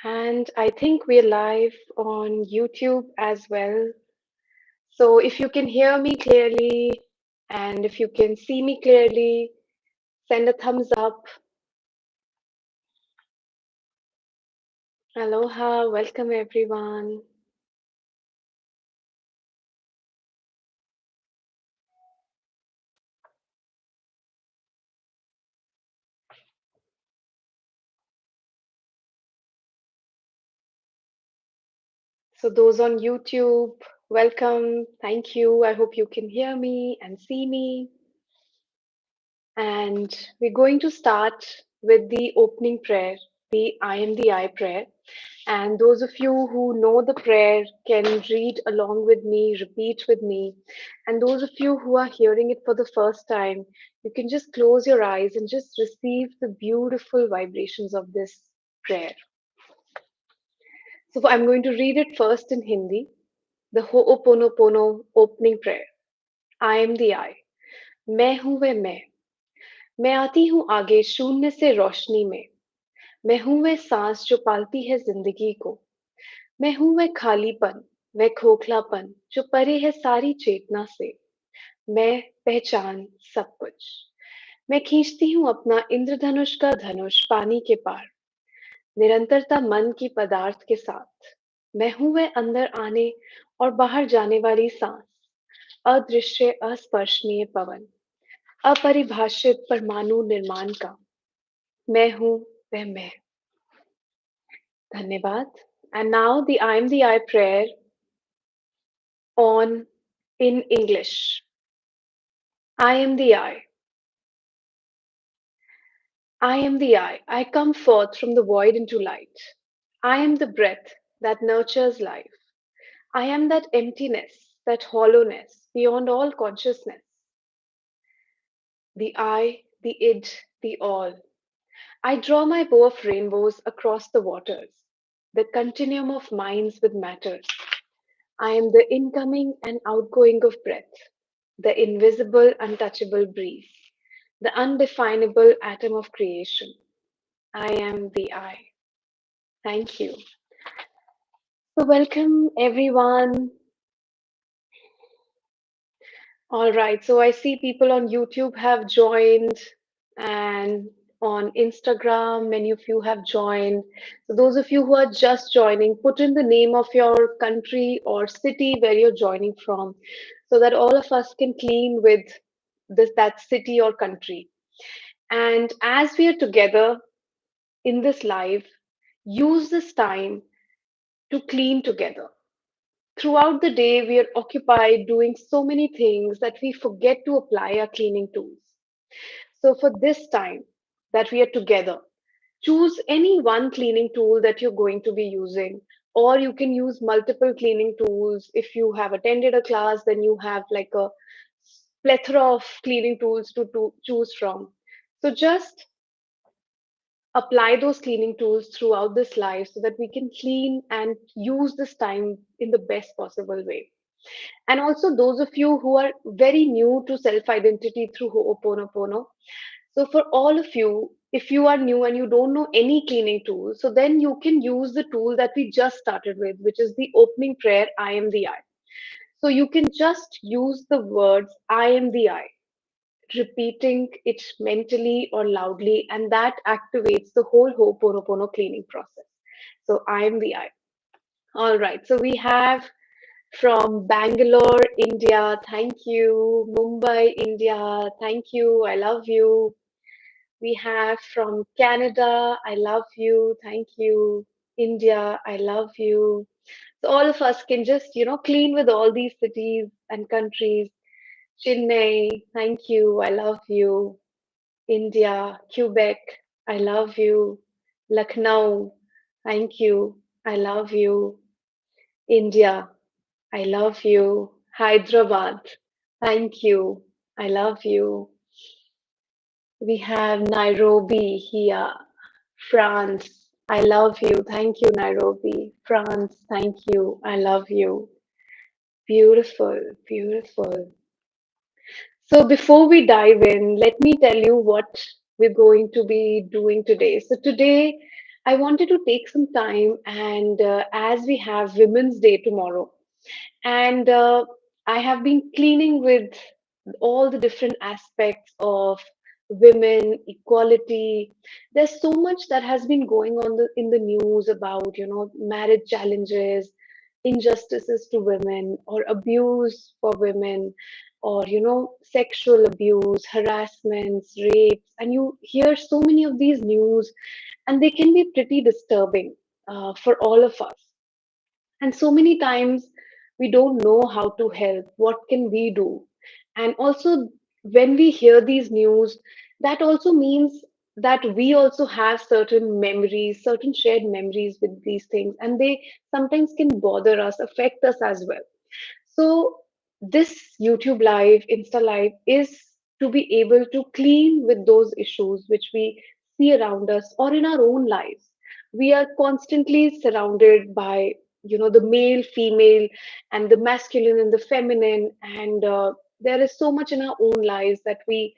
And I think we're live on YouTube as well. So if you can hear me clearly and if you can see me clearly, send a thumbs up. Aloha, welcome everyone. So those on YouTube, welcome. Thank you. I hope you can hear me and see me. And we're going to start with the opening prayer, the I am the I prayer. And those of you who know the prayer can read along with me, repeat with me. And those of you who are hearing it for the first time, you can just close your eyes and just receive the beautiful vibrations of this prayer. So I'm going to read it first in Hindi, the Ho'oponopono opening prayer. I am the I. मैं हूं वह मैं आती हूं आगे शून्य से रोशनी में मैं हूं वह सांस जो पालती है जिंदगी को मैं हूं वह खालीपन वह खोखलापन जो परे है सारी चेतना से मैं पहचान सब कुछ मैं खींचती हूँ अपना इंद्रधनुष का धनुष पानी के पार निरंतरता मन की पदार्थ के साथ मैं हूं वह अंदर आने और बाहर जाने वाली सांस अदृश्य अस्पर्शनीय पवन अपरिभाषित परमाणु निर्माण का मैं हूं वह मैं धन्यवाद and now the I am the I prayer on in English. I am the I. I am the I. I come forth from the void into light. I am the breath that nurtures life. I am that emptiness, that hollowness beyond all consciousness. The I, the id, the all. I draw my bow of rainbows across the waters, the continuum of minds with matters. I am the incoming and outgoing of breath, the invisible, untouchable breeze, the undefinable atom of creation. I am the I. Thank you. So, welcome everyone. All right. So, I see people on YouTube have joined, and on Instagram, many of you have joined. So, those of you who are just joining, put in the name of your country or city where you're joining from so that all of us can clean with that city or country. And as we are together in this live, use this time to clean together. Throughout the day, we are occupied doing so many things that we forget to apply our cleaning tools. So, for this time that we are together, choose any one cleaning tool that you're going to be using, or you can use multiple cleaning tools. If you have attended a class, then you have like a plethora of cleaning tools to choose from. So, just apply those cleaning tools throughout this life so that we can clean and use this time in the best possible way. And also, those of you who are very new to self identity through Ho'oponopono, so for all of you, if you are new and you don't know any cleaning tool, so then you can use the tool that we just started with, which is the opening prayer, I am the I. So you can just use the words, I am the I, repeating it mentally or loudly, and that activates the whole Ho'oponopono cleaning process. So I am the I. All right. So we have from Bangalore, India, thank you. Mumbai, India, thank you. I love you. We have from Canada, I love you. Thank you. India, I love you. So all of us can just, clean with all these cities and countries. Chennai, thank you. I love you. India, Quebec, I love you. Lucknow, thank you. I love you. India, I love you. Hyderabad, thank you. I love you. We have Nairobi here, France. I love you. Thank you, Nairobi. France, thank you. I love you. Beautiful, beautiful. So before we dive in, let me tell you what we're going to be doing today. So today I wanted to take some time, and as we have Women's Day tomorrow, and I have been cleaning with all the different aspects of women equality. There's so much that has been going on in the news about, marriage challenges, injustices to women, or abuse for women, or sexual abuse, harassments, rapes, and you hear so many of these news, and they can be pretty disturbing for all of us. And so many times we don't know how to help. What can we do? And also, when we hear these news, that also means that we also have certain memories, certain shared memories with these things, and they sometimes can bother us, affect us as well. So, this YouTube Live, Insta Live is to be able to clean with those issues which we see around us or in our own lives. We are constantly surrounded by, the male, female, and the masculine and the feminine, and there is so much in our own lives that we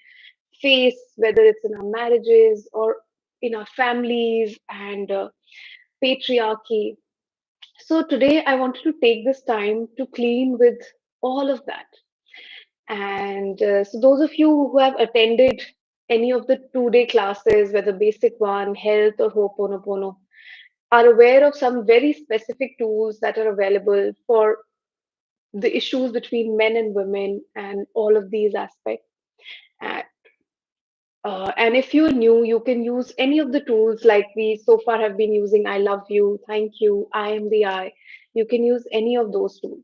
face, whether it's in our marriages or in our families, and patriarchy. So today I wanted to take this time to clean with all of that. And so those of you who have attended any of the 2-day classes, whether basic one, health or Ho'oponopono, are aware of some very specific tools that are available for the issues between men and women and all of these aspects. And, and if you're new, you can use any of the tools like we so far have been using I love you, thank you, I am the I. You can use any of those tools.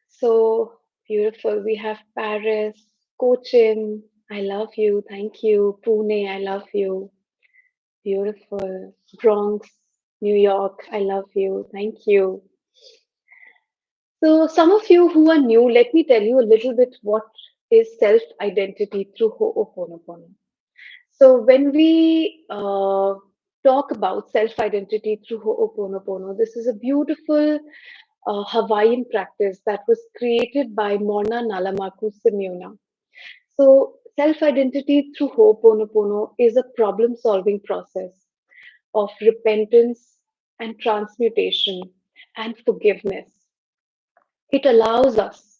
So beautiful. We have Paris, Cochin, I love you, thank you. Pune, I love you. Beautiful. Bronx, New York, I love you, thank you. So, some of you who are new, let me tell you a little bit what is self identity through Ho'oponopono. So, when we talk about self identity through Ho'oponopono, this is a beautiful Hawaiian practice that was created by Morna Nalamaku Simeona. So, self identity through Ho'oponopono is a problem solving process of repentance and transmutation and forgiveness. It allows us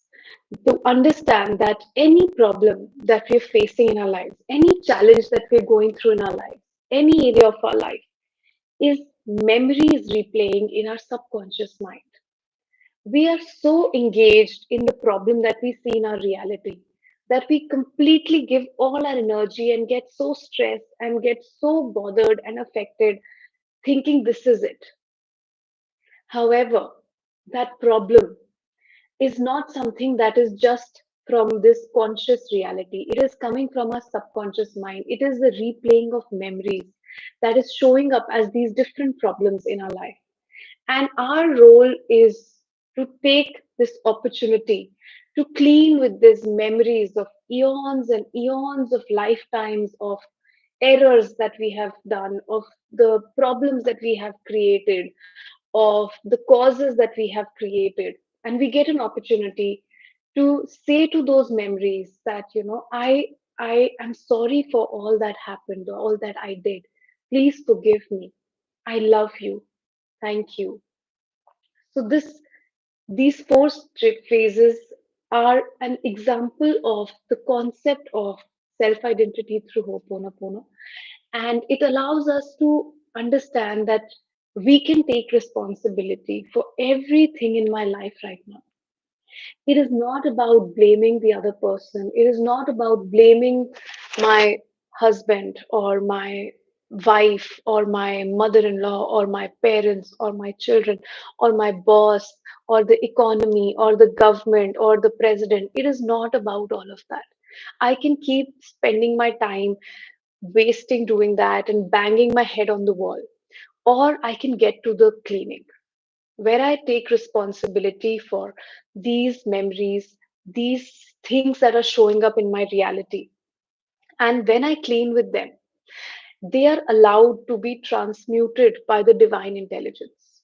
to understand that any problem that we're facing in our lives, any challenge that we're going through in our lives, any area of our life, is memories replaying in our subconscious mind. We are so engaged in the problem that we see in our reality that we completely give all our energy and get so stressed and get so bothered and affected thinking this is it. However, that problem is not something that is just from this conscious reality. It is coming from our subconscious mind. It is the replaying of memories that is showing up as these different problems in our life. And our role is to take this opportunity to clean with these memories of eons and eons of lifetimes of errors that we have done, of the problems that we have created, of the causes that we have created. And we get an opportunity to say to those memories that, I am sorry for all that happened, or all that I did. Please forgive me. I love you. Thank you. So these four phrases are an example of the concept of self-identity through Ho'oponopono, and it allows us to understand that we can take responsibility for everything in my life right now. It is not about blaming the other person. It is not about blaming my husband or my wife or my mother in law or my parents or my children or my boss or the economy or the government or the president. It is not about all of that. I can keep spending my time wasting doing that and banging my head on the wall, or I can get to the cleaning where I take responsibility for these memories, these things that are showing up in my reality. And when I clean with them, they are allowed to be transmuted by the divine intelligence.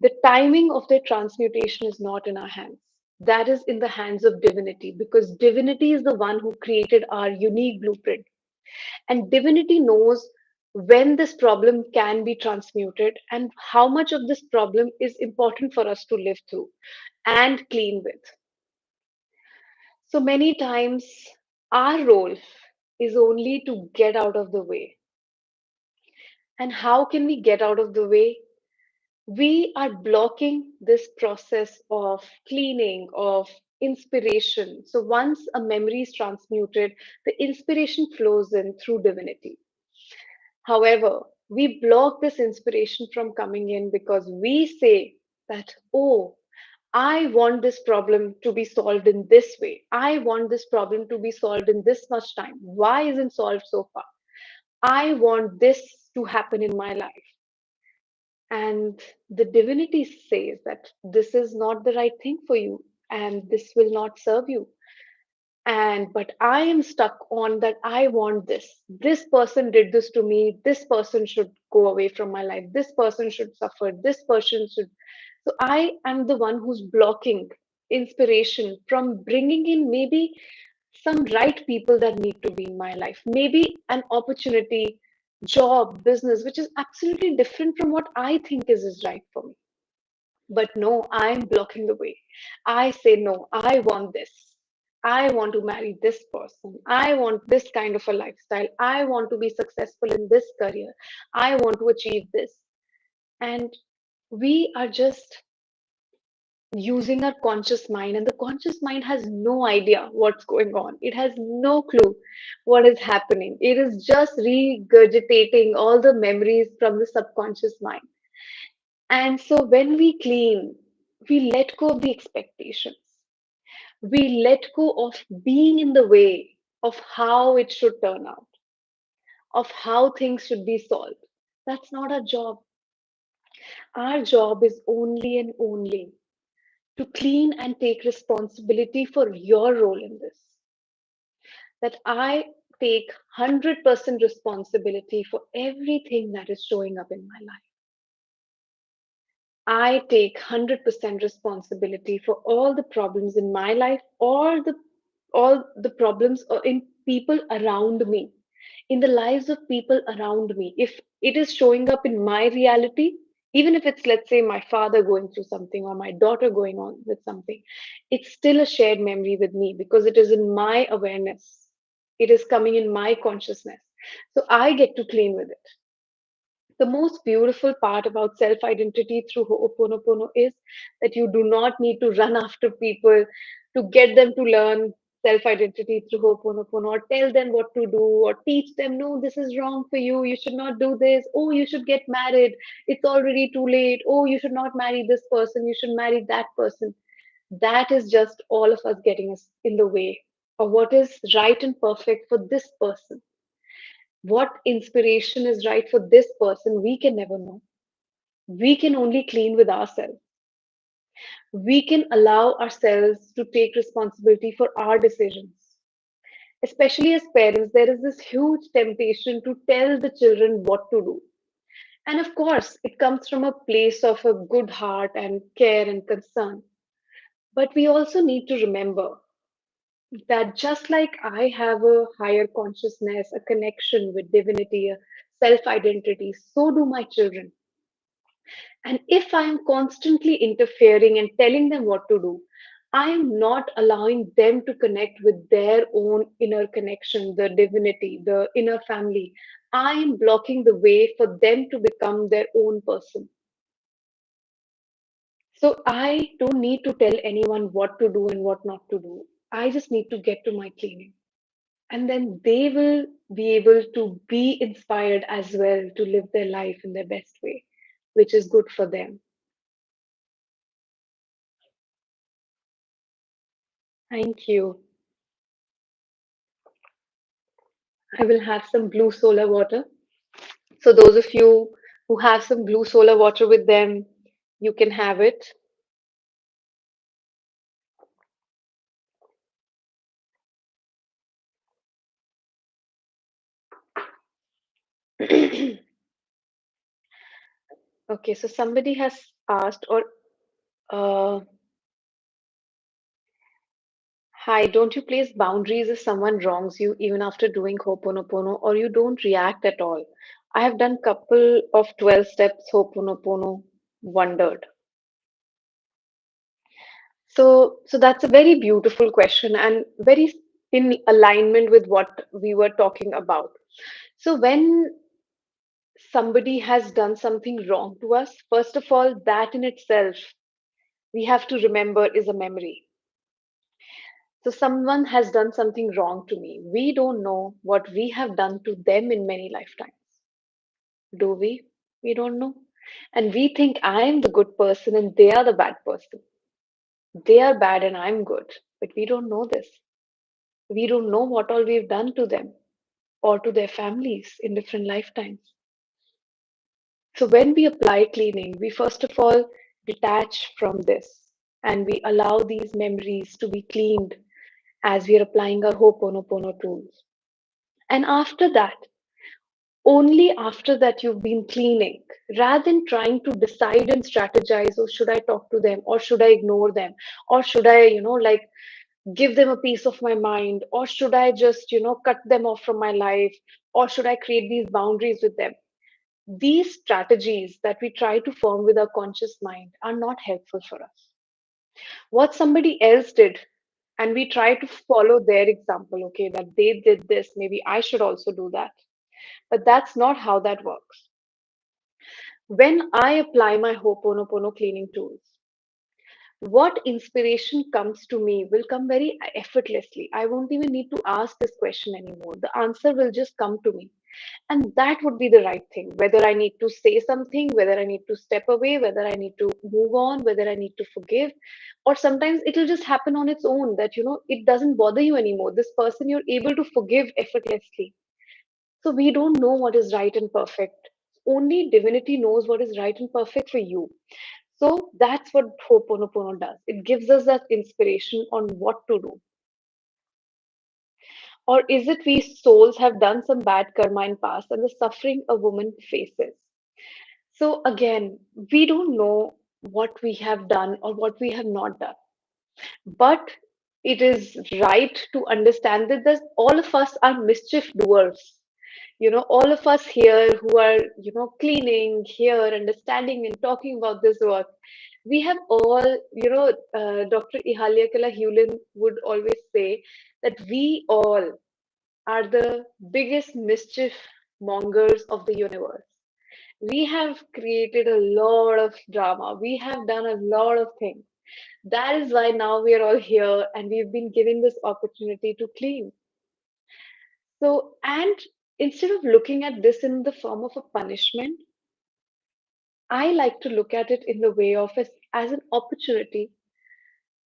The timing of their transmutation is not in our hands. That is in the hands of divinity, because divinity is the one who created our unique blueprint. And divinity knows when this problem can be transmuted, and how much of this problem is important for us to live through and clean with. So many times, our role is only to get out of the way. And how can we get out of the way? We are blocking this process of cleaning, of inspiration. So once a memory is transmuted, the inspiration flows in through divinity. However, we block this inspiration from coming in because we say that, oh, I want this problem to be solved in this way. I want this problem to be solved in this much time. Why isn't solved so far? I want this to happen in my life. And the divinity says that this is not the right thing for you and this will not serve you. And but I am stuck on that. I want this person did this to me, this person should go away from my life, this person should suffer, this person should. So I am the one who's blocking inspiration from bringing in maybe some right people that need to be in my life, maybe an opportunity, job, business which is absolutely different from what I think is right for me. But no, I'm blocking the way. I say, no, I want this. I want to marry this person. I want this kind of a lifestyle. I want to be successful in this career. I want to achieve this. And we are just using our conscious mind, and the conscious mind has no idea what's going on. It has no clue what is happening. It is just regurgitating all the memories from the subconscious mind. And so when we clean, we let go of the expectations. We let go of being in the way of how it should turn out, of how things should be solved. That's not our job. Our job is only and only to clean and take responsibility for your role in this. That I take 100% responsibility for everything that is showing up in my life. I take 100% responsibility for all the problems in my life, all the problems in people around me, in the lives of people around me. If it is showing up in my reality, even if it's, let's say, my father going through something or my daughter going on with something, it's still a shared memory with me because it is in my awareness. It is coming in my consciousness. So I get to clean with it. The most beautiful part about self identity through Ho'oponopono is that you do not need to run after people to get them to learn self identity through Ho'oponopono, or tell them what to do, or teach them, no, this is wrong for you. You should not do this. Oh, you should get married. It's already too late. Oh, you should not marry this person. You should marry that person. That is just all of us getting us in the way of what is right and perfect for this person. What inspiration is right for this person, we can never know. We can only clean with ourselves. We can allow ourselves to take responsibility for our decisions. Especially as parents, there is this huge temptation to tell the children what to do. And of course, it comes from a place of a good heart and care and concern. But we also need to remember that just like I have a higher consciousness, a connection with divinity, a self identity, so do my children. And if I am constantly interfering and telling them what to do, I am not allowing them to connect with their own inner connection, the divinity, the inner family. I am blocking the way for them to become their own person. So I don't need to tell anyone what to do and what not to do. I just need to get to my cleaning. And then they will be able to be inspired as well to live their life in their best way, which is good for them. Thank you. I will have some blue solar water. So, those of you who have some blue solar water with them, you can have it. Okay, so somebody has asked, or uh, hi, don't you place boundaries if someone wrongs you even after doing Ho'oponopono, or you don't react at all? I have done couple of 12 steps Ho'oponopono, wondered. So that's a very beautiful question and very in alignment with what we were talking about. So when somebody has done something wrong to us, first of all, that in itself we have to remember is a memory. So someone has done something wrong to me. We don't know what we have done to them in many lifetimes. Do we? We don't know. And we think I am the good person and they are the bad person. They are bad and I'm good. But we don't know this. We don't know what all we've done to them or to their families in different lifetimes. So when we apply cleaning, we first of all detach from this and we allow these memories to be cleaned as we are applying our Ho'oponopono tools. And after that, only after that you've been cleaning, rather than trying to decide and strategize, or should I talk to them, or should I ignore them, or should I, like give them a piece of my mind, or should I just, cut them off from my life, or should I create these boundaries with them? These strategies that we try to form with our conscious mind are not helpful for us. What somebody else did, and we try to follow their example, okay, that they did this, maybe I should also do that. But that's not how that works. When I apply my Ho'oponopono cleaning tools, what inspiration comes to me will come very effortlessly. I won't even need to ask this question anymore. The answer will just come to me. And that would be the right thing. Whether I need to say something, whether I need to step away, whether I need to move on, whether I need to forgive, or sometimes it'll just happen on its own that, it doesn't bother you anymore. This person you're able to forgive effortlessly. So we don't know what is right and perfect. Only divinity knows what is right and perfect for you. So that's what Ho'oponopono does. It gives us that inspiration on what to do. Or is it we souls have done some bad karma in past and the suffering a woman faces? So again, we don't know what we have done or what we have not done. But it is right to understand that all of us are mischief doers. All of us here who are, cleaning here, understanding and talking about this work, we have all, Dr. Ihalia Kala Hewlin would always say that we all are the biggest mischief mongers of the universe. We have created a lot of drama. We have done a lot of things. That is why now we are all here and we've been given this opportunity to clean. So, and instead of looking at this in the form of a punishment, I like to look at it in the way of as an opportunity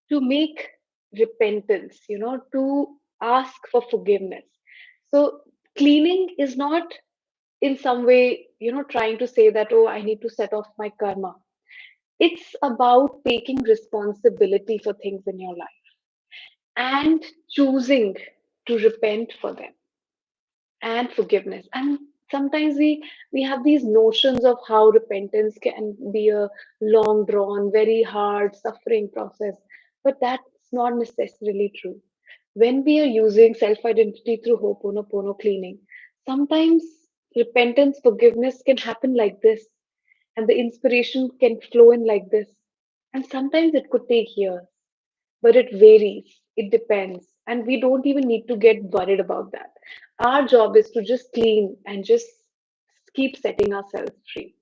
to make repentance, to ask for forgiveness. So, cleaning is not in some way, trying to say that, oh, I need to set off my karma. It's about taking responsibility for things in your life and choosing to repent for them and forgiveness. And sometimes we have these notions of how repentance can be a long drawn, very hard, suffering process, but that's not necessarily true. When we are using self identity through Ho'oponopono cleaning, sometimes repentance, forgiveness can happen like this, and the inspiration can flow in like this. And sometimes it could take years, but it varies, it depends, and we don't even need to get worried about that. Our job is to just clean and just keep setting ourselves free.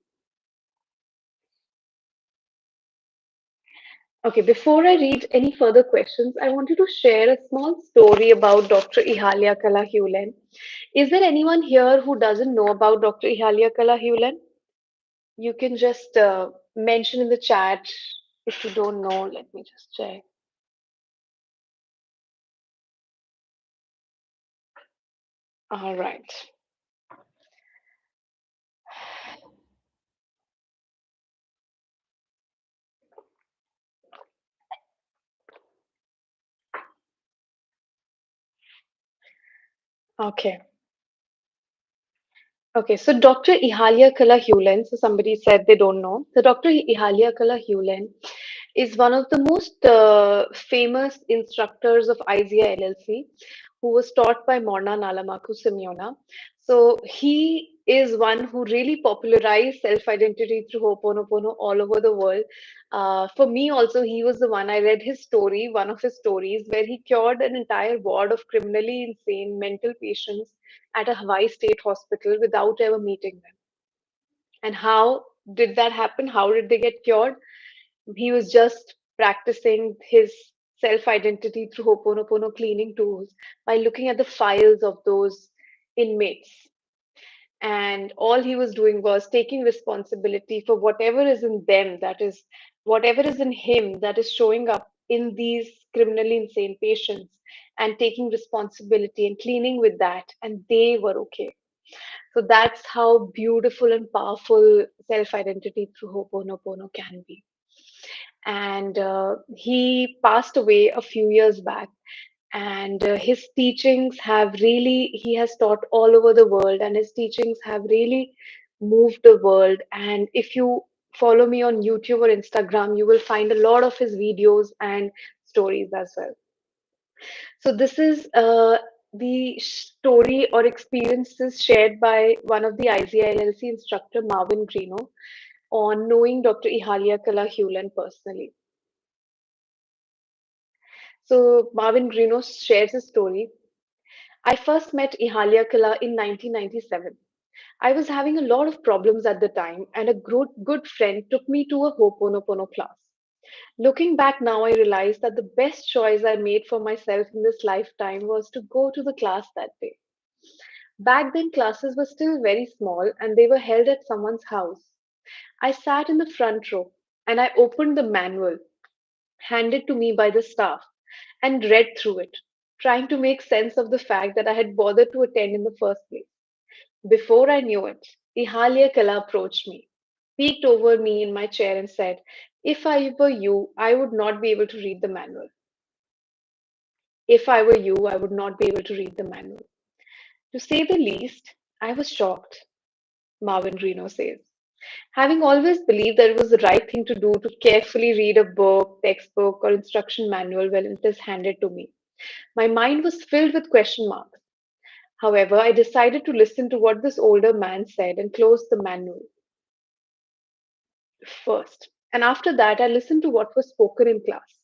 Okay, before I read any further questions, I wanted to share a small story about Dr. Ihalia Kalahulen. Is there anyone here who doesn't know about Dr. Ihalia Kalahulen? You can just mention in the chat if you don't know. Let me just check. All right. Okay. Okay, so Dr. Ihalia Kalahulen, so somebody said they don't know. So Dr. Ihalia Kalahulen is one of the most famous instructors of IZIA LLC, who was taught by Morna Nalamaku Simeona. So he is one who really popularized self-identity through Ho'oponopono all over the world. For me, also, he was the one. I read his story, one of his stories, where he cured an entire ward of criminally insane mental patients at a Hawaii State Hospital without ever meeting them. And how did that happen? How did they get cured? He was just practicing his self identity through Ho'oponopono cleaning tools by looking at the files of those inmates. And all he was doing was taking responsibility for whatever is in them, that is, whatever is in him that is showing up in these criminally insane patients, and taking responsibility and cleaning with that. And they were okay. So that's how beautiful and powerful self identity through Ho'oponopono can be. And he passed away a few years back. And his teachings have really, he has taught all over the world, and his teachings have really moved the world. And if you follow me on YouTube or Instagram, you will find a lot of his videos and stories as well. So, this is the story or experiences shared by one of the IZILLC instructor, Marvin Greeno, on knowing Dr. Ihalia Kala Hewlin personally. So Marvin Greeno shares his story. I first met Ihalia Kala in 1997. I was having a lot of problems at the time, and a good friend took me to a Ho'oponopono class. Looking back now, I realize that the best choice I made for myself in this lifetime was to go to the class that day. Back then, classes were still very small and they were held at someone's house. I sat in the front row and I opened the manual handed to me by the staff and read through it, trying to make sense of the fact that I had bothered to attend in the first place. Before I knew it, Ihalia Kala approached me, peeked over me in my chair, and said, "If I were you, I would not be able to read the manual. If I were you, I would not be able to read the manual." To say the least, I was shocked, Marvin Reno says. Having always believed that it was the right thing to do to carefully read a book, textbook, or instruction manual when it is handed to me, my mind was filled with question marks. However, I decided to listen to what this older man said and closed the manual first. And after that, I listened to what was spoken in class.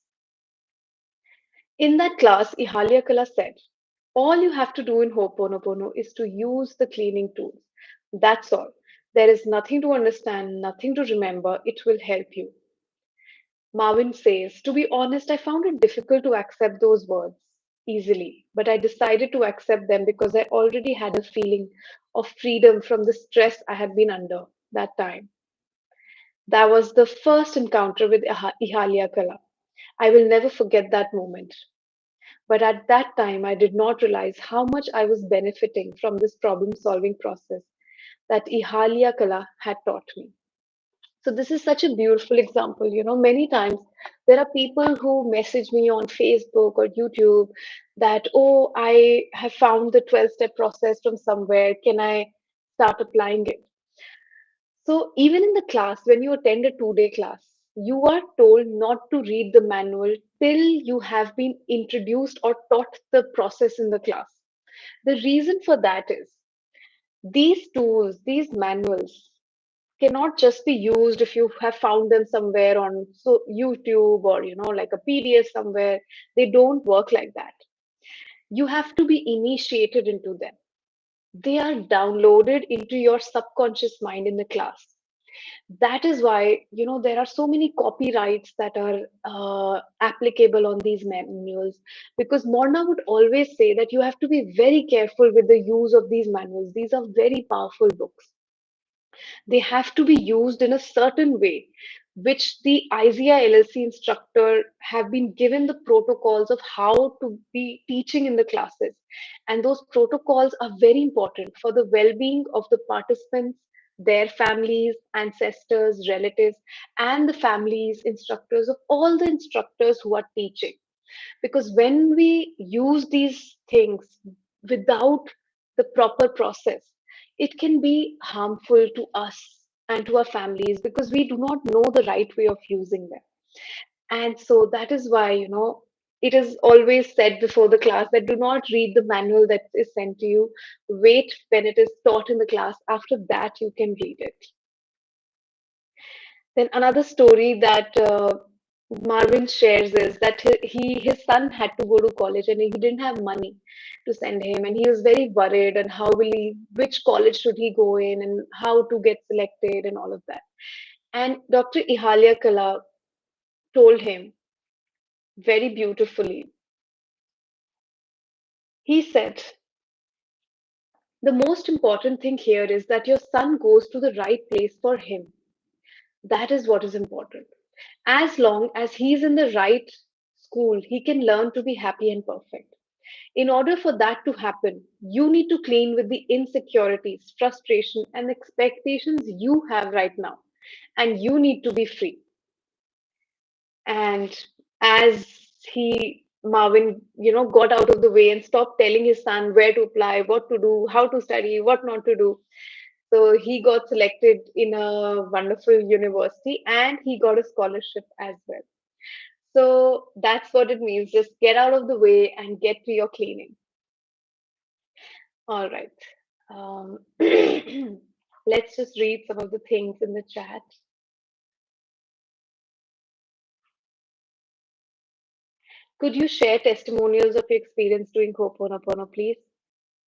In that class, Ihalia Kala said, "All you have to do in Ho'oponopono is to use the cleaning tools. That's all. There is nothing to understand, nothing to remember. It will help you." Marvin says, "To be honest, I found it difficult to accept those words easily, but I decided to accept them because I already had a feeling of freedom from the stress I had been under that time. That was the first encounter with Ihalia Kala. I will never forget that moment. But at that time, I did not realize how much I was benefiting from this problem solving process that Ihalia Kala had taught me." So this is such a beautiful example. Many times there are people who message me on Facebook or YouTube that, "Oh, I have found the 12-step process from somewhere. Can I start applying it?" So even in the class, when you attend a 2-day class, you are told not to read the manual till you have been introduced or taught the process in the class. The reason for that is these tools, these manuals, cannot just be used if you have found them somewhere on YouTube or like a PDF somewhere. They don't work like that. You have to be initiated into them. They are downloaded into your subconscious mind in the class. That is why there are so many copyrights that are applicable on these manuals, because Morna would always say that you have to be very careful with the use of these manuals. These are very powerful books. They have to be used in a certain way, which the IZIA LLC instructor have been given the protocols of how to be teaching in the classes. And those protocols are very important for the well-being of the participants, their families, ancestors, relatives, and the families, instructors of all the instructors who are teaching. Because when we use these things without the proper process, it can be harmful to us and to our families because we do not know the right way of using them. And so that is why, it is always said before the class that do not read the manual that is sent to you. Wait when it is taught in the class. After that, you can read it. Then another story that Marvin shares is that his son had to go to college and he didn't have money to send him, and he was very worried and how will he, which college should he go in, and how to get selected and all of that. And Dr. Ihalia Kala told him very beautifully. He said, the most important thing here is that your son goes to the right place for him. That is what is important. As long as he's in the right school, he can learn to be happy and perfect. In order for that to happen, you need to clean with the insecurities, frustration, and expectations you have right now. And you need to be free. And as Marvin, got out of the way and stopped telling his son where to apply, what to do, how to study, what not to do. So he got selected in a wonderful university and he got a scholarship as well. So that's what it means. Just get out of the way and get to your cleaning. All right. Um, let's just read some of the things in the chat. Could you share testimonials of your experience doing Ho'oponopono, please?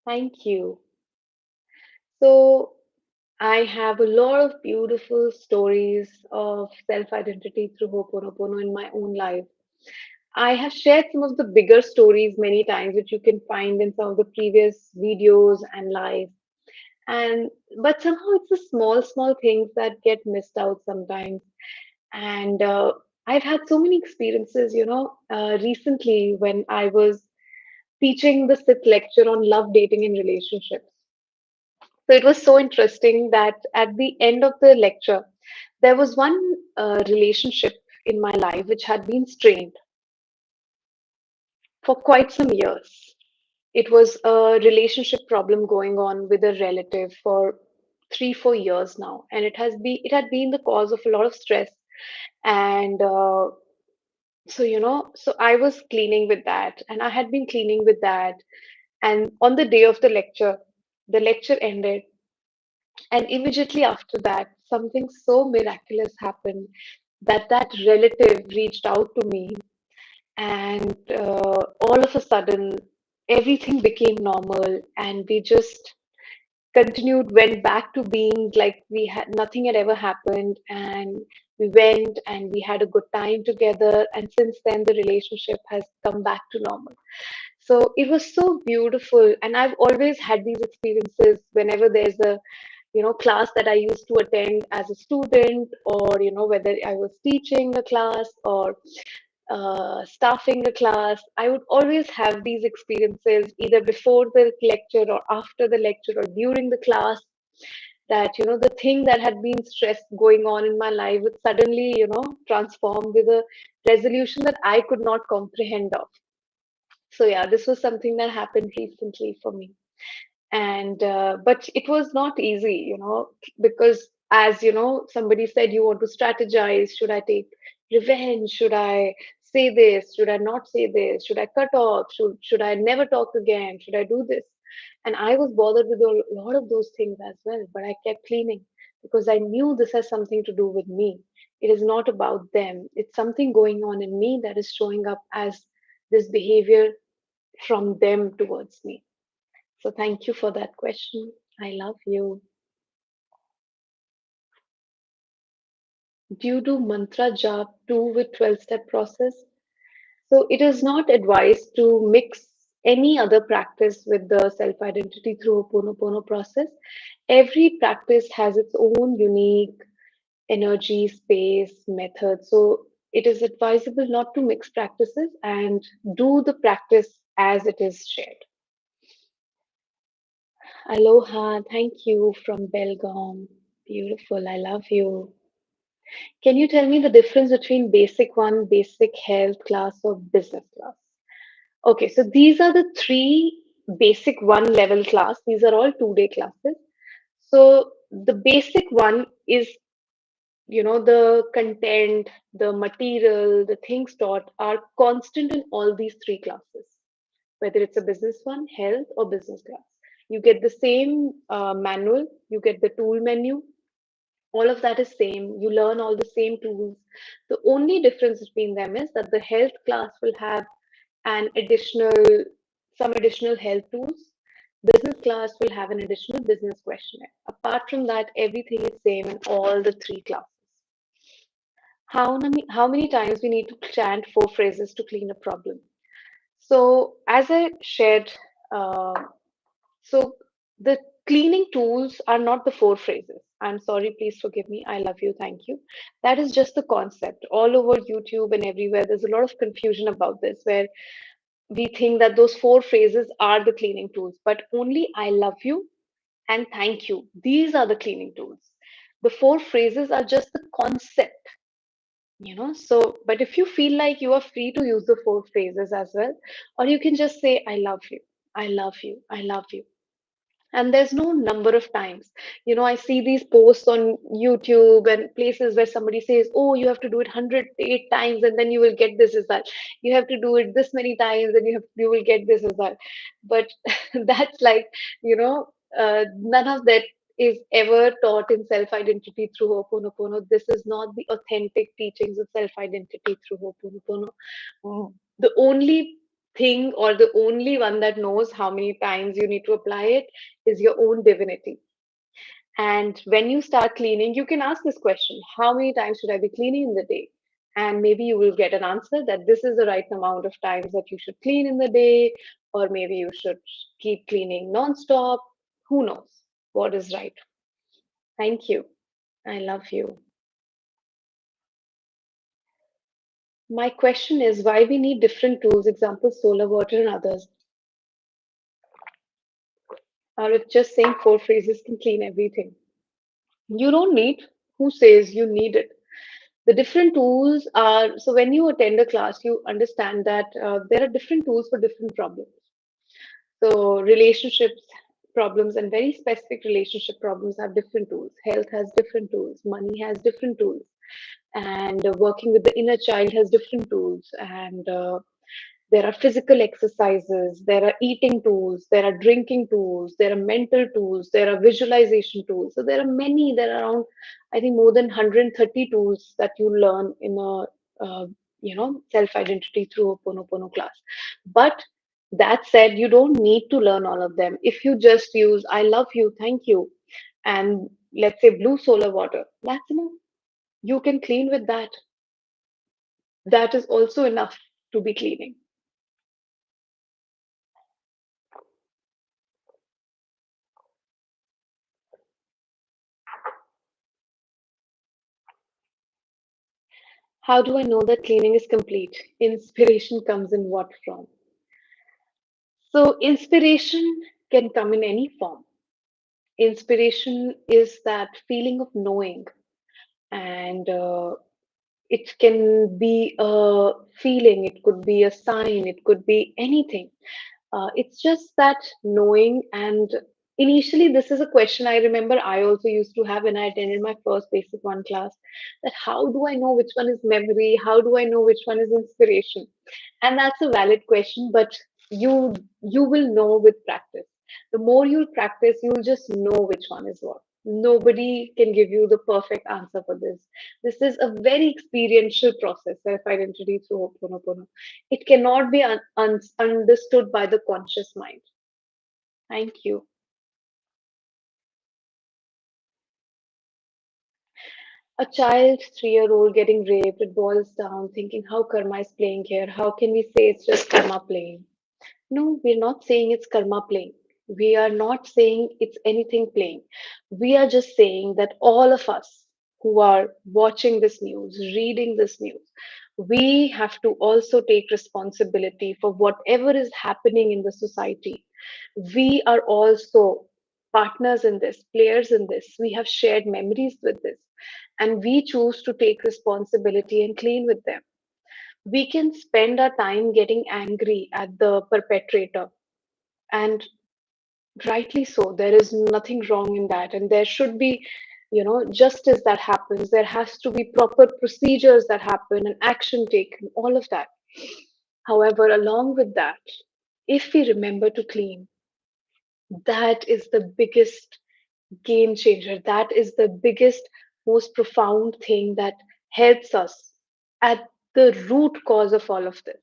Thank you. So I have a lot of beautiful stories of self-identity through Ho'oponopono in my own life. I have shared some of the bigger stories many times, which you can find in some of the previous videos and live. And but somehow it's the small things that get missed out sometimes. And I've had so many experiences, recently when I was teaching the SIT lecture on love, dating, and relationships. So it was so interesting that at the end of the lecture, there was one relationship in my life which had been strained for quite some years. It was a relationship problem going on with a relative for 3, 4 years now, and it had been the cause of a lot of stress. And so I was cleaning with that, and I had been cleaning with that. And on the day of the lecture ended, and immediately after that, something so miraculous happened that that relative reached out to me, and all of a sudden, everything became normal, and we just continued, went back to being like we had nothing had ever happened, and we went and we had a good time together. And since then, the relationship has come back to normal. So it was so beautiful, and I've always had these experiences whenever there's a class that I used to attend as a student, or whether I was teaching a class or staffing a class. I would always have these experiences either before the lecture or after the lecture or during the class, that the thing that had been stress going on in my life would suddenly transform with a resolution that I could not comprehend of. So yeah, this was something that happened recently for me. And but it was not easy, because as somebody said, you want to strategize. Should I take revenge? Should I say this? Should I not say this? Should I cut off? Should I never talk again? Should I do this? And I was bothered with a lot of those things as well, but I kept cleaning because I knew this has something to do with me. It is not about them. It's something going on in me that is showing up as this behavior from them towards me. So thank you for that question. I love you. Do you do mantra jap too with 12-step process? So it is not advised to mix any other practice with the self-identity through a Ho'oponopono process. Every practice has its own unique energy, space, method. So it is advisable not to mix practices and do the practice as it is shared. Aloha, thank you from Belgaum. Beautiful, I love you. Can you tell me the difference between basic one, basic health class, or business class? Okay, so these are the three basic one level class. These are all 2-day classes. So the basic one is The content, the material, the things taught are constant in all these three classes, whether it's a business one, health, or business class. You get the same manual, you get the tool menu, all of that is same. You learn all the same tools. The only difference between them is that the health class will have an additional, some additional health tools. Business class will have an additional business questionnaire. Apart from that, everything is same in all the three classes. How many times we need to chant four phrases to clean a problem? So as I shared, uh, so the cleaning tools are not the four phrases. I'm sorry, please forgive me. I love you, thank you. That is just the concept. All over YouTube and everywhere, there's a lot of confusion about this, where we think that those four phrases are the cleaning tools, but only I love you and thank you. These are the cleaning tools. The four phrases are just the concept. So, but if you feel like, you are free to use the four phrases as well, or you can just say, I love you, I love you, I love you. And there's no number of times. I see these posts on YouTube and places where somebody says, oh, you have to do it 108 times and then you will get this result. You have to do it this many times and you will get this result. But that's like, none of that is ever taught in self-identity through Ho'oponopono. This is not the authentic teachings of self-identity through Ho'oponopono. The only thing, or the only one that knows how many times you need to apply it, is your own divinity. And when you start cleaning, you can ask this question: how many times should I be cleaning in the day? And maybe you will get an answer that this is the right amount of times that you should clean in the day, or maybe you should keep cleaning non-stop. Who knows what is right? Thank you. I love you. My question is why we need different tools, example, solar water and others. Or if just saying four phrases can clean everything. You don't need. Who says you need it? The different tools are, so when you attend a class, you understand that there are different tools for different problems. So relationships problems and very specific relationship problems have different tools. Health has different tools. Money has different tools. And working with the inner child has different tools. And there are physical exercises, there are eating tools, there are drinking tools, there are mental tools, there are visualization tools. So there are many, there are around, I think, more than 130 tools that you learn in a, self-identity through a Ponopono class. But that said, you don't need to learn all of them. If you just use, I love you, thank you, and let's say blue solar water, that's enough. You can clean with that. That is also enough to be cleaning. How do I know that cleaning is complete? Inspiration comes in what form? So, inspiration can come in any form. Inspiration is that feeling of knowing, and it can be a feeling, it could be a sign, it could be anything. It's just that knowing. And initially, this is a question I remember I also used to have when I attended my first basic one class, that how do I know which one is memory? How do I know which one is inspiration? And that's a valid question, but you will know with practice. The more you'll practice, you'll just know which one is what. Nobody can give you the perfect answer for this. This is a very experiential process, self-identity through Ho'oponopono. It cannot be understood by the conscious mind. Thank you. A child, 3-year-old, getting raped, it boils down, thinking how karma is playing here. How can we say it's just karma playing? No, we're not saying it's karma playing. We are not saying it's anything playing. We are just saying that all of us who are watching this news, reading this news, we have to also take responsibility for whatever is happening in the society. We are also partners in this, players in this. We have shared memories with this, and we choose to take responsibility and clean with them. We can spend our time getting angry at the perpetrator, and rightly so. There is nothing wrong in that, and there should be. justice that happens. There has to be proper procedures that happen and action taken, all of that. However, along with that, if we remember to clean, that is the biggest game changer. That is the biggest, most profound thing that helps us at the root cause of all of this.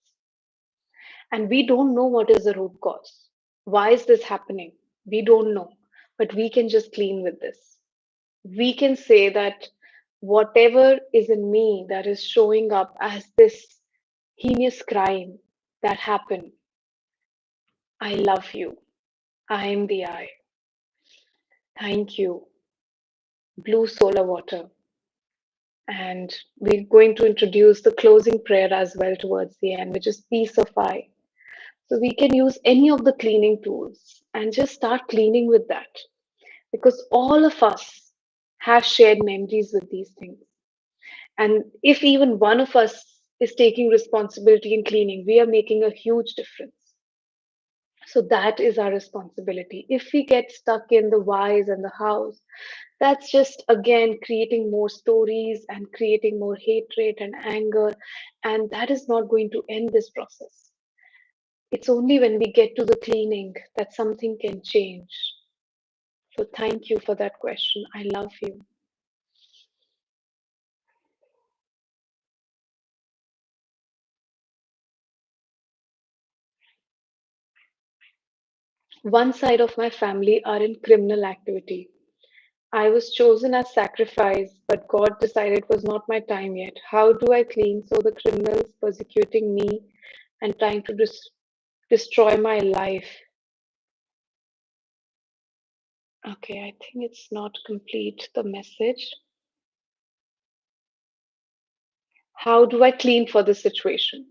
And we don't know what is the root cause. Why is this happening? We don't know. But we can just clean with this. We can say that whatever is in me that is showing up as this heinous crime that happened, I love you. I am the I. Thank you. Blue solar water. And we're going to introduce the closing prayer as well towards the end, which is peace of I. So we can use any of the cleaning tools and just start cleaning with that, because all of us have shared memories with these things. And if even one of us is taking responsibility in cleaning, we are making a huge difference. So that is our responsibility. If we get stuck in the whys and the hows, that's just again creating more stories and creating more hatred and anger. And that is not going to end this process. It's only when we get to the cleaning that something can change. So thank you for that question. I love you. One side of my family are in criminal activity. I was chosen as sacrifice, but God decided it was not my time yet. How do I clean so the criminals persecuting me and trying to destroy my life? Okay, I think it's not complete, the message. How do I clean for this situation?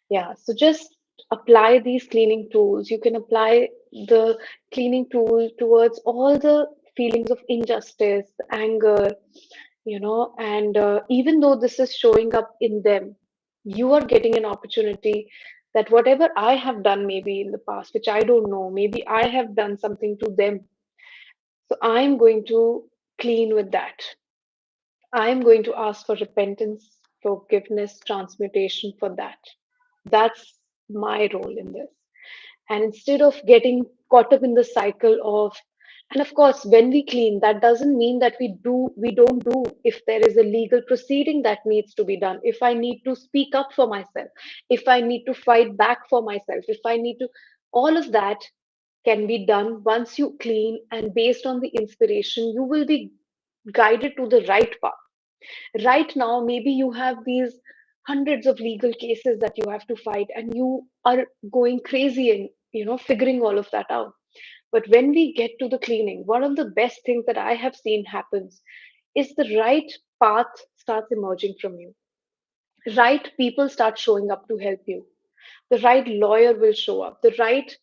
Yeah, so just apply these cleaning tools. You can apply the cleaning tool towards all the feelings of injustice, anger, and even though this is showing up in them, you are getting an opportunity that whatever I have done maybe in the past, which I don't know, maybe I have done something to them. So I'm going to clean with that. I'm going to ask for repentance, forgiveness, transmutation for that. That's my role in this. And instead of getting caught up in the cycle of, and of course, when we clean, that doesn't mean that we don't do if there is a legal proceeding that needs to be done. If I need to speak up for myself, if I need to fight back for myself, if I need to, all of that can be done once you clean, and based on the inspiration, you will be guided to the right path. Right now, maybe you have these hundreds of legal cases that you have to fight, and you are going crazy and figuring all of that out. But when we get to the cleaning, one of the best things that I have seen happens is the right path starts emerging from you. Right people start showing up to help you. The right lawyer will show up. The right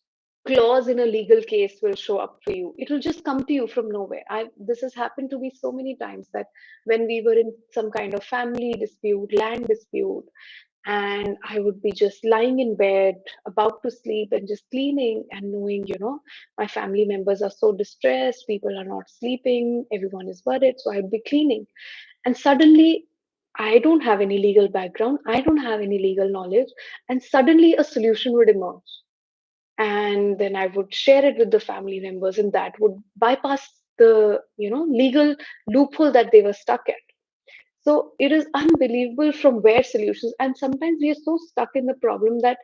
clause in a legal case will show up for you. It will just come to you from nowhere. This has happened to me so many times that when we were in some kind of family dispute, land dispute, and I would be just lying in bed, about to sleep, and just cleaning and knowing, my family members are so distressed, people are not sleeping, everyone is worried. So I'd be cleaning. And suddenly, I don't have any legal background, I don't have any legal knowledge, and suddenly a solution would emerge. And then I would share it with the family members, and that would bypass the legal loophole that they were stuck at. So it is unbelievable from where solutions, and sometimes we are so stuck in the problem that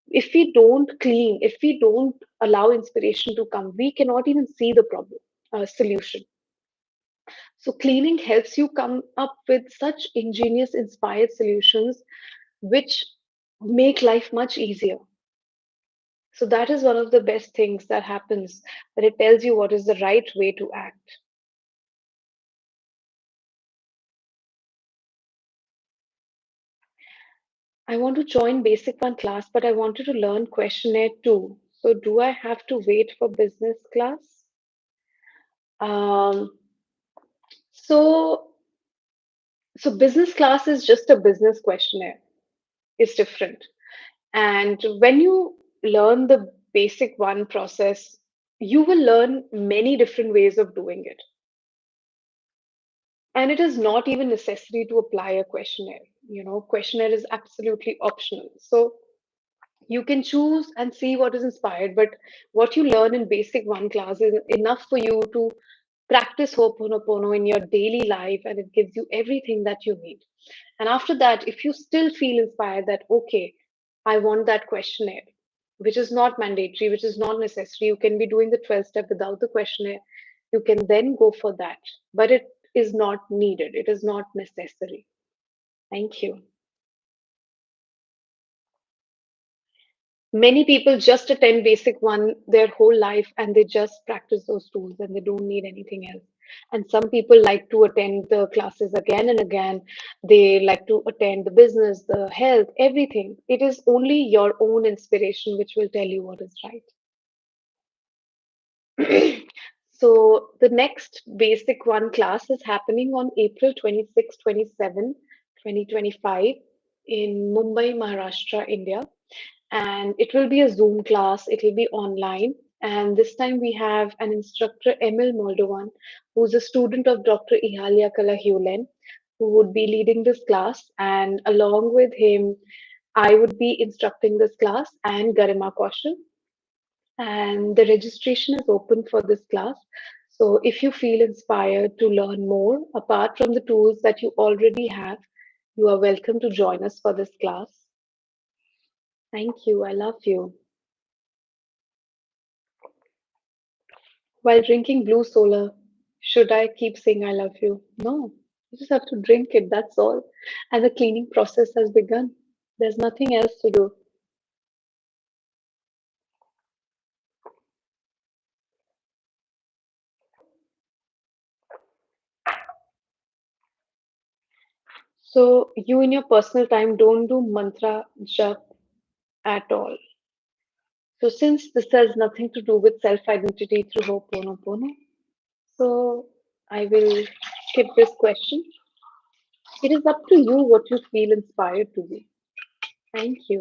if we don't clean, if we don't allow inspiration to come, we cannot even see the problem solution. So cleaning helps you come up with such ingenious, inspired solutions which make life much easier. So that is one of the best things that happens, that it tells you what is the right way to act. I want to join Basic One class, but I wanted to learn questionnaire too. So do I have to wait for business class? Um, so so business class is just a business questionnaire. It's different. And when you learn the basic one process, you will learn many different ways of doing it. And it is not even necessary to apply a questionnaire. Questionnaire is absolutely optional. So you can choose and see what is inspired, but what you learn in basic one class is enough for you to practice Ho'oponopono in your daily life, and it gives you everything that you need. And after that, if you still feel inspired that, okay, I want that questionnaire, which is not mandatory, which is not necessary, you can be doing the 12 step without the questionnaire, you can then go for that. But it is not needed, it is not necessary. Thank you. Many people just attend basic one their whole life and they just practice those tools and they don't need anything else. And some people like to attend the classes again and again. They like to attend the business, the health, everything. It is only your own inspiration which will tell you what is right. So the next basic one class is happening on April 26, 27, 2025 in Mumbai, Maharashtra, India, and it will be a Zoom class. It will be online. And this time we have an instructor, Emil Moldovan, who's a student of Dr. Ihalia Kalahulen, who would be leading this class. And along with him, I would be instructing this class and Garima Kaushal. And the registration is open for this class. So if you feel inspired to learn more, apart from the tools that you already have, you are welcome to join us for this class. Thank you. I love you. While drinking blue solar, should I keep saying I love you? No, you just have to drink it, that's all. And the cleaning process has begun. There's nothing else to do. So, you in your personal time don't do mantra jap at all. So, since this has nothing to do with self identity through Ho'oponopono, so I will skip this question. It is up to you what you feel inspired to be. Thank you.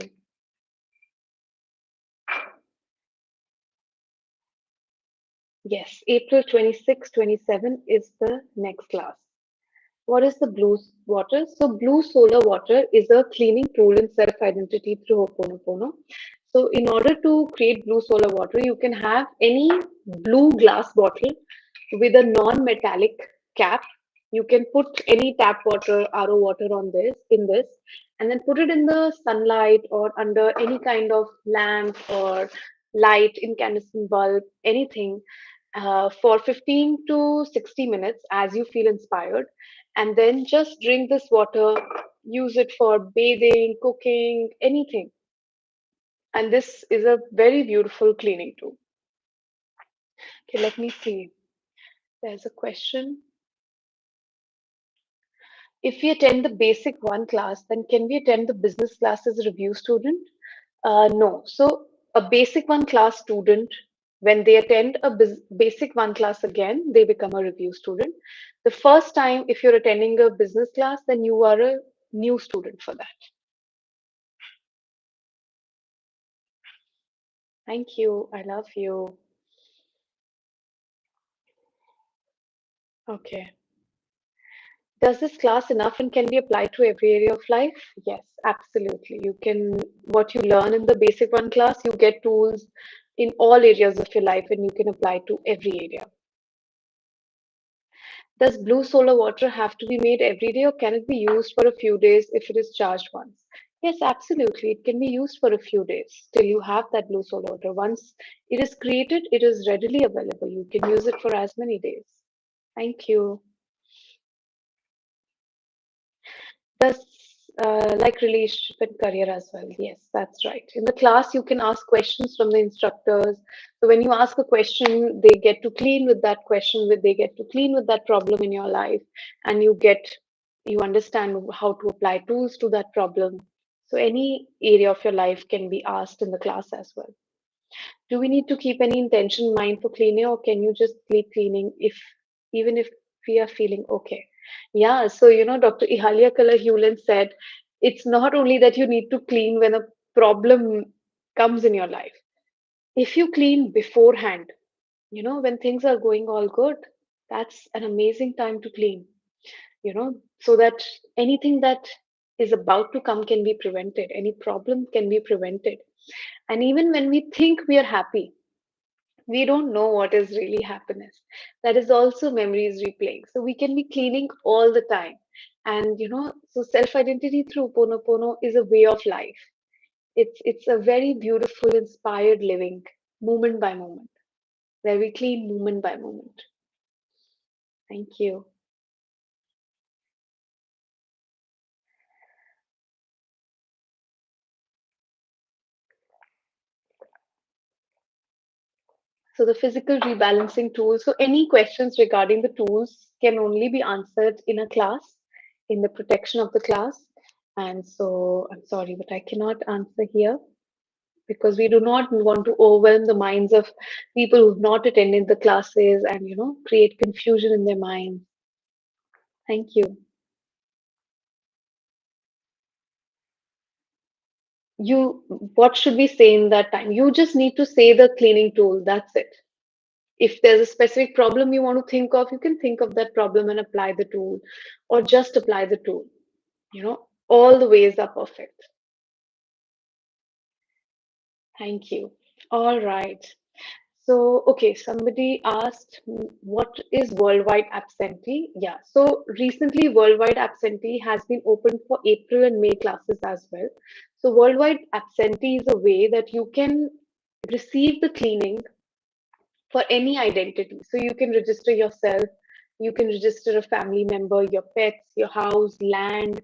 Yes, April 26, 27 is the next class. What is the blue water? So, blue solar water is a cleaning tool in self identity through Ho'oponopono. So, in order to create blue solar water, you can have any blue glass bottle with a non metallic cap. You can put any tap water, RO water on this, in this, and then put it in the sunlight or under any kind of lamp or light, incandescent bulb, anything for 15 to 60 minutes as you feel inspired, and then just drink this water, use it for bathing, cooking, anything. And this is a very beautiful cleaning tool. Okay, let me see. There's a question. If we attend the basic one class, then can we attend the business class as a review student? No. So a basic one class student, when they attend a basic one class again, they become a review student. The first time, if you're attending a business class, then you are a new student for that. Thank you. I love you. Okay. Does this class enough and can be applied to every area of life? Yes, absolutely. You can, what you learn in the basic one class, you get tools in all areas of your life and you can apply to every area. Does blue solar water have to be made every day or can it be used for a few days if it is charged once? Yes, absolutely. It can be used for a few days till you have that blue solar water. Once it is created, it is readily available. You can use it for as many days. Thank you. Does like relationship and career as well. Yes, that's right. In the class, you can ask questions from the instructors. So when you ask a question, they get to clean with that question, with they get to clean with that problem in your life, and you understand how to apply tools to that problem. So any area of your life can be asked in the class as well. Do we need to keep any intention in mind for cleaning, or can you just keep cleaning if even if we are feeling okay? Yeah, so Dr. Ihalia Kalahulen said it's not only that you need to clean when a problem comes in your life. If you clean beforehand, when things are going all good, that's an amazing time to clean. so that anything that is about to come can be prevented, any problem can be prevented. And even when we think we are happy, we don't know what is really happiness. That is also memories replaying. So we can be cleaning all the time. And so self identity through Pono is a way of life. It's a very beautiful, inspired living, moment by moment, where we clean moment by moment. Thank you. So the physical rebalancing tools. So any questions regarding the tools can only be answered in a class, in the protection of the class. And so I'm sorry, but I cannot answer here because we do not want to overwhelm the minds of people who've not attended the classes and create confusion in their minds. Thank you. You What should we say in that time? You just need to say the cleaning tool. That's it. If there's a specific problem you want to think of, you can think of that problem and apply the tool, or just apply the tool. All the ways are perfect. Thank you. All right. So, okay, somebody asked, what is worldwide absentee? Yeah, so recently worldwide absentee has been opened for April and May classes as well. So, worldwide absentee is a way that you can receive the cleaning for any identity. So, you can register yourself, you can register a family member, your pets, your house, land,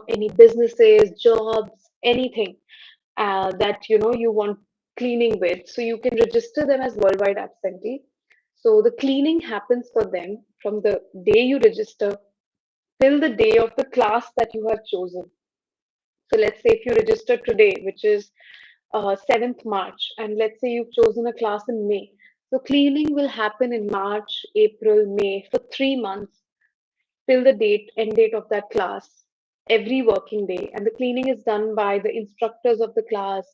any businesses, jobs, anything that you want cleaning with. So you can register them as worldwide absentee. So the cleaning happens for them from the day you register till the day of the class that you have chosen. So let's say if you register today, which is 7th March, and let's say you've chosen a class in May. So cleaning will happen in March, April, May for 3 months till the end date of that class, every working day. And the cleaning is done by the instructors of the class,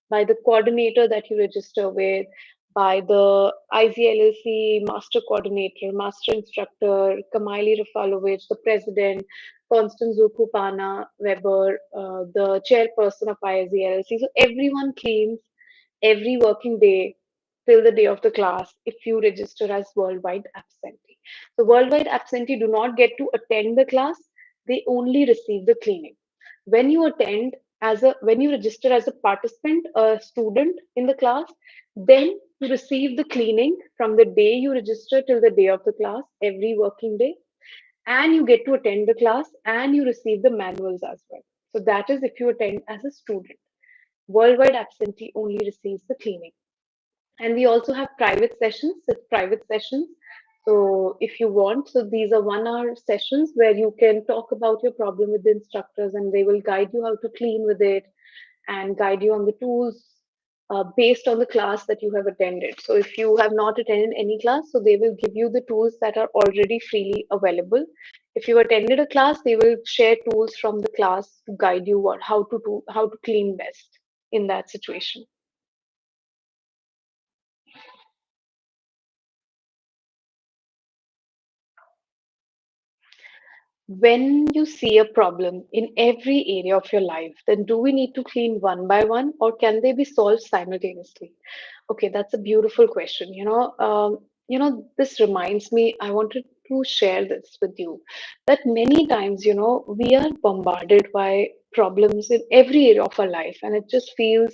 by the coordinator that you register with, by the IZLLC master coordinator, master instructor, Kamaili Rafalovic, the president, Constance Zukupana Weber, the chairperson of IZLLC. So everyone cleans every working day till the day of the class if you register as worldwide absentee. So worldwide absentee do not get to attend the class, they only receive the cleaning. When you register as a participant, a student in the class, then you receive the cleaning from the day you register till the day of the class, every working day, and you get to attend the class and you receive the manuals as well. So that is if you attend as a student. Worldwide absentee only receives the cleaning. And we also have private sessions. So if you want, so these are 1 hour sessions where you can talk about your problem with the instructors and they will guide you how to clean with it and guide you on the tools based on the class that you have attended. So if you have not attended any class, so they will give you the tools that are already freely available. If you attended a class, they will share tools from the class to guide you how to clean best in that situation. When you see a problem in every area of your life, then do we need to clean one by one or can they be solved simultaneously? Okay, that's a beautiful question. This reminds me, I wanted to share this with you that many times, we are bombarded by problems in every area of our life, and it just feels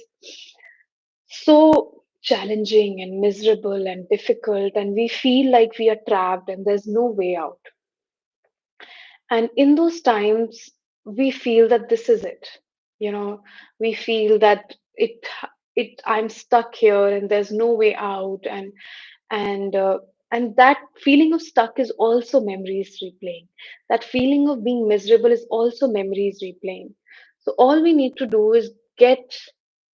so challenging and miserable and difficult, and we feel like we are trapped and there's no way out. And in those times, we feel that this is it. You know, we feel that I'm stuck here and there's no way out. And, uh, and that feeling of stuck is also memories replaying. That feeling of being miserable is also memories replaying. So all we need to do is get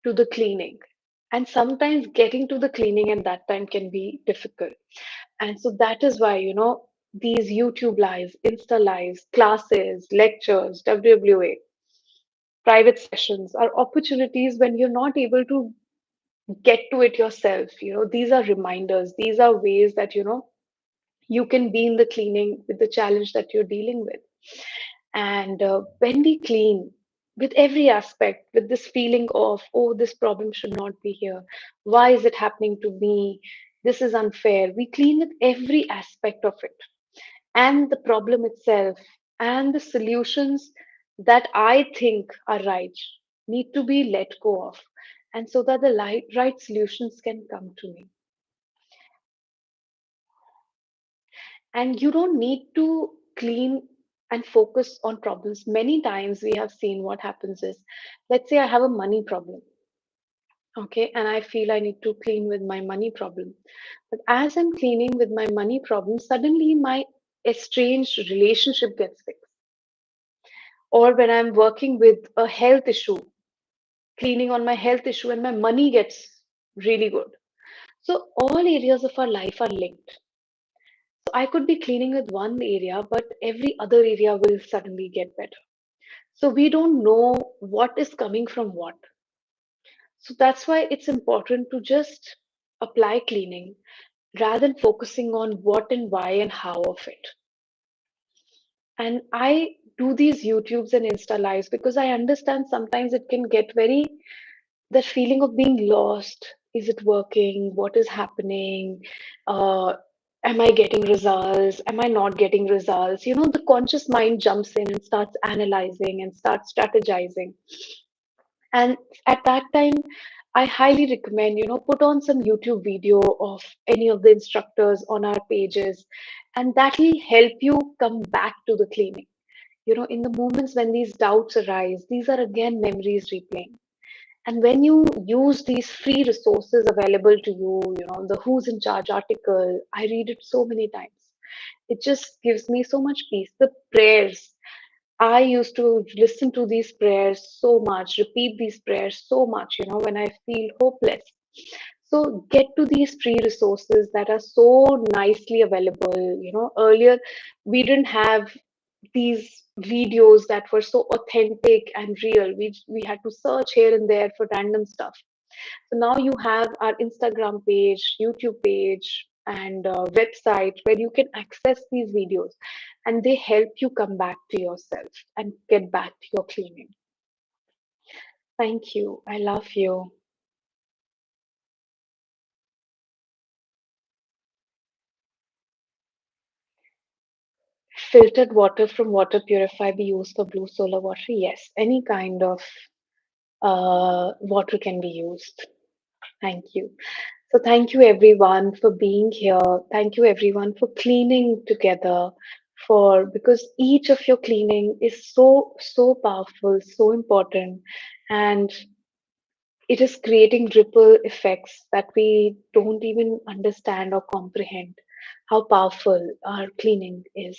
to the cleaning. And sometimes getting to the cleaning at that time can be difficult. And so that is why, these YouTube lives, Insta lives, classes, lectures, WWA, private sessions are opportunities when you're not able to get to it yourself. These are reminders, these are ways that, You can be in the cleaning with the challenge that you're dealing with. And when we clean with every aspect, with this feeling of, oh, this problem should not be here. Why is it happening to me? This is unfair. We clean with every aspect of it, and the problem itself, and the solutions that I think are right need to be let go of. And so that the right solutions can come to me. And you don't need to clean and focus on problems. Many times we have seen what happens is, let's say I have a money problem, okay, and I feel I need to clean with my money problem. But as I'm cleaning with my money problem, suddenly my estranged relationship gets fixed. Or when I'm working with a health issue, cleaning on my health issue, and my money gets really good. So all areas of our life are linked. So I could be cleaning with one area, but every other area will suddenly get better. So we don't know what is coming from what. So that's why it's important to just apply cleaning rather than focusing on what and why and how of it. And I do these YouTubes and Insta lives because I understand sometimes it can get very, that feeling of being lost. Is it working? What is happening? Uh, am I getting results? Am I not getting results? The conscious mind jumps in and starts analyzing and starts strategizing. And at that time, I highly recommend, put on some YouTube video of any of the instructors on our pages, and that will help you come back to the cleaning. In the moments when these doubts arise, these are again memories replaying. And when you use these free resources available to you, the Who's in Charge article, I read it so many times. It just gives me so much peace. The prayers, I used to listen to these prayers so much, repeat these prayers so much, when I feel hopeless. So get to these free resources that are so nicely available. Earlier we didn't have these videos that were so authentic and real. We had to search here and there for random stuff. So now you have our Instagram page, YouTube page, and website where you can access these videos, and they help you come back to yourself and get back to your cleaning. Thank you. I love you. Filtered water from water purifier be used for blue solar water? Yes, any kind of water can be used. Thank you. So thank you everyone for being here. Thank you everyone for cleaning together, for because each of your cleaning is so powerful, so important, and it is creating ripple effects that we don't even understand or comprehend how powerful our cleaning is.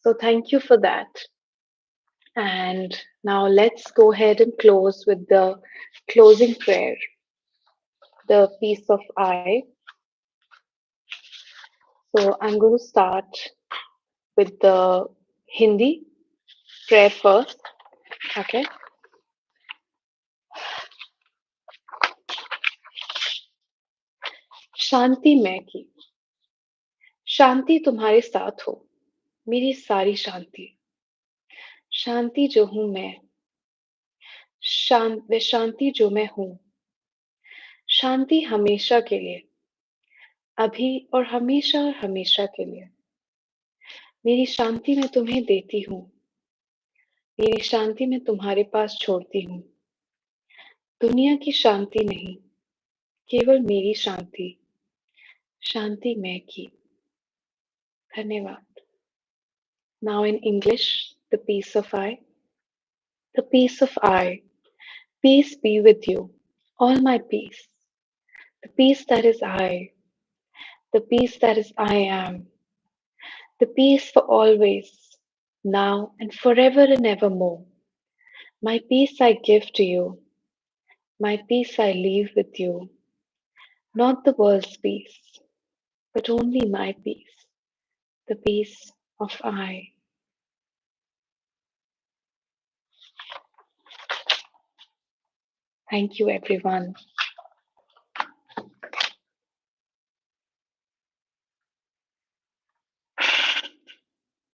So thank you for that. And now let's go ahead and close with the closing prayer, the peace of I. So I'm going to start with the Hindi prayer first. Okay. शांति मैं की, शांति तुम्हारे साथ हो, मेरी सारी शांति, शांति जो हूँ मैं, वे शांति जो मैं हूँ, शांति हमेशा के लिए, अभी और हमेशा के लिए, मेरी शांति मैं तुम्हें देती हूँ, मेरी शांति मैं तुम्हारे पास छोड़ती हूँ, दुनिया की शांति नहीं, केवल मेरी शांति, शांति मैं की. धन्यवाद. Now in English, the peace of I. The peace of I. Peace be with you. All my peace. The peace that is I. The peace that is I am. The peace for always, now and forever and evermore. My peace I give to you. My peace I leave with you. Not the world's peace, but only my peace. The peace of I. Thank you, everyone.